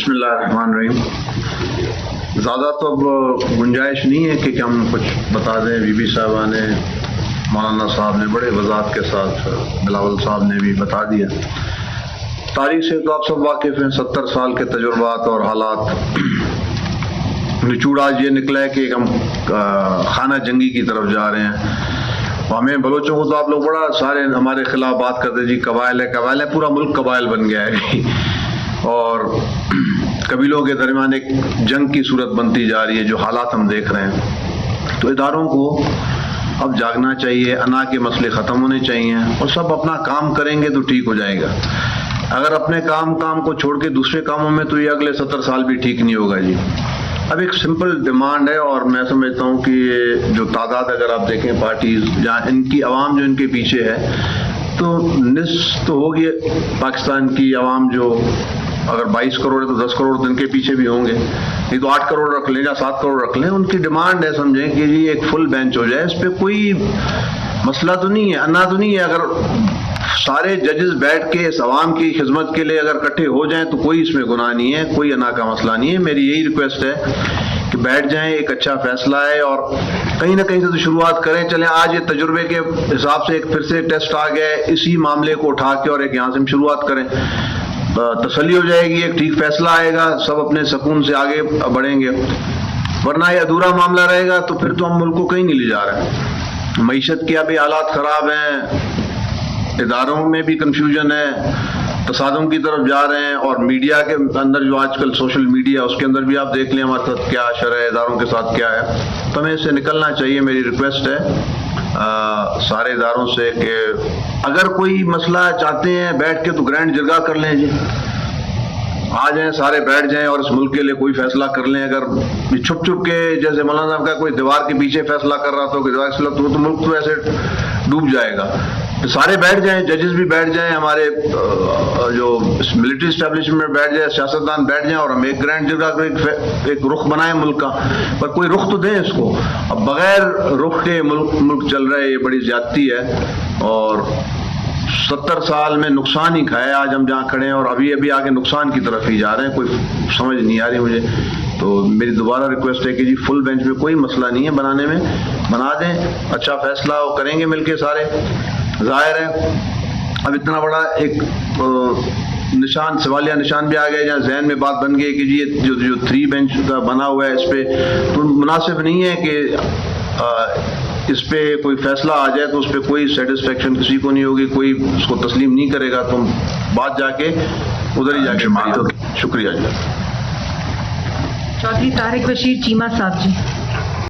बिस्मिल्लाहिर्रहमानिर्रहीम। ज़्यादा तो अब गुंजाइश नहीं है कि हम कुछ बता दें। बीबी साहबा ने, मौलाना साहब ने बड़े वज़ाहत के साथ, बिलावल साहब ने भी बता दिया। तारीख से तो आप सब वाकिफ़ हैं। 70 साल के तजुर्बात और हालात। निचोड़ आज ये निकला है कि हम खाना जंगी की तरफ जा रहे हैं। हमें बलोचों को तो आप लोग बड़ा सारे हमारे खिलाफ बात करते जी कबाइल है, पूरा मुल्क कबाइल बन गया है और कबीलों के दरमियान एक जंग की सूरत बनती जा रही है, जो हालात हम देख रहे हैं। तो इदारों को अब जागना चाहिए, अना के मसले ख़त्म होने चाहिए और सब अपना काम करेंगे तो ठीक हो जाएगा। अगर अपने काम को छोड़ के दूसरे कामों में, तो ये अगले 70 साल भी ठीक नहीं होगा जी। अब एक सिंपल डिमांड है और मैं समझता हूँ कि ये जो तादाद अगर आप देखें पार्टीज, जहाँ इनकी आवाम जो इनके पीछे है, तो निस्फ तो होगी पाकिस्तान की आवाम। जो अगर 22 करोड़ है तो 10 करोड़ तो इनके पीछे भी होंगे, नहीं तो 8 करोड़ रख लें या 7 करोड़ रख लें। उनकी डिमांड है, समझें कि जी एक फुल बेंच हो जाए। इस पर कोई मसला तो नहीं है, अन्ना तो नहीं है। अगर सारे जजेस बैठ के इस आवाम की खिदमत के लिए अगर इकट्ठे हो जाएं तो कोई इसमें गुनाह नहीं है, कोई अना का मसला नहीं है। मेरी यही रिक्वेस्ट है कि बैठ जाएं, एक अच्छा फैसला है और कहीं ना कहीं से तो शुरुआत करें। चलें आज ये तजुर्बे के हिसाब से एक फिर से टेस्ट आ गया है, इसी मामले को उठा के और एक यहाँ से हम शुरुआत करें, तसल्ली हो जाएगी, एक ठीक फैसला आएगा, सब अपने सुकून से आगे बढ़ेंगे। वरना ये अधूरा मामला रहेगा तो फिर तो हम मुल्क को कहीं नहीं ले जा रहे हैं। मईशत के अभी हालात ख़राब हैं, इदारों में भी कंफ्यूजन है, तसादुम की तरफ जा रहे हैं और मीडिया के अंदर जो आजकल सोशल मीडिया, उसके अंदर भी आप देख लें हमारे साथ क्या अशर है, इदारों के साथ क्या है। तो हमें इससे निकलना चाहिए। मेरी रिक्वेस्ट है सारे इदारों से कि अगर कोई मसला चाहते हैं बैठ के तो ग्रैंड जरगा कर लें जी, आ जाएं सारे बैठ जाएं और इस मुल्क के लिए कोई फैसला कर लें। अगर छुप के जैसे मौलाना साहब का कोई दीवार के पीछे फैसला कर रहा था कि दीवार के तो मुल्क तो ऐसे डूब जाएगा। तो सारे बैठ जाएं, जजेस भी बैठ जाएं, हमारे जो मिलिट्री इस्टेब्लिशमेंट बैठ जाए, सियासतदान बैठ जाएं और हम एक ग्रैंड जगह को एक रुख बनाएं मुल्क का। पर कोई रुख तो दें इसको। अब बगैर रुख के मुल्क चल रहा है, ये बड़ी ज्यादती है और 70 साल में नुकसान ही खाया आज हम जहाँ खड़े हैं और अभी आगे नुकसान की तरफ ही जा रहे हैं। कोई समझ नहीं आ रही मुझे। तो मेरी दोबारा रिक्वेस्ट है कि जी फुल बेंच में कोई मसला नहीं है बनाने में, बना दें, अच्छा फैसला वो करेंगे मिलके सारे। जाहिर है अब इतना बड़ा एक निशान, सवालिया निशान भी आ गया, जहाँ जहन में बात बन गई कि जी जो 3 बेंच का बना हुआ है, इस पे तो मुनासिब नहीं है कि इस पे कोई फैसला आ जाए तो उस पर कोई सेटिस्फेक्शन किसी को नहीं होगी, कोई उसको तस्लीम नहीं करेगा। तो बात जाके उधर ही जाके। शुक्रिया जी। चौधरी तारिक बशीर चीमा साहब जी।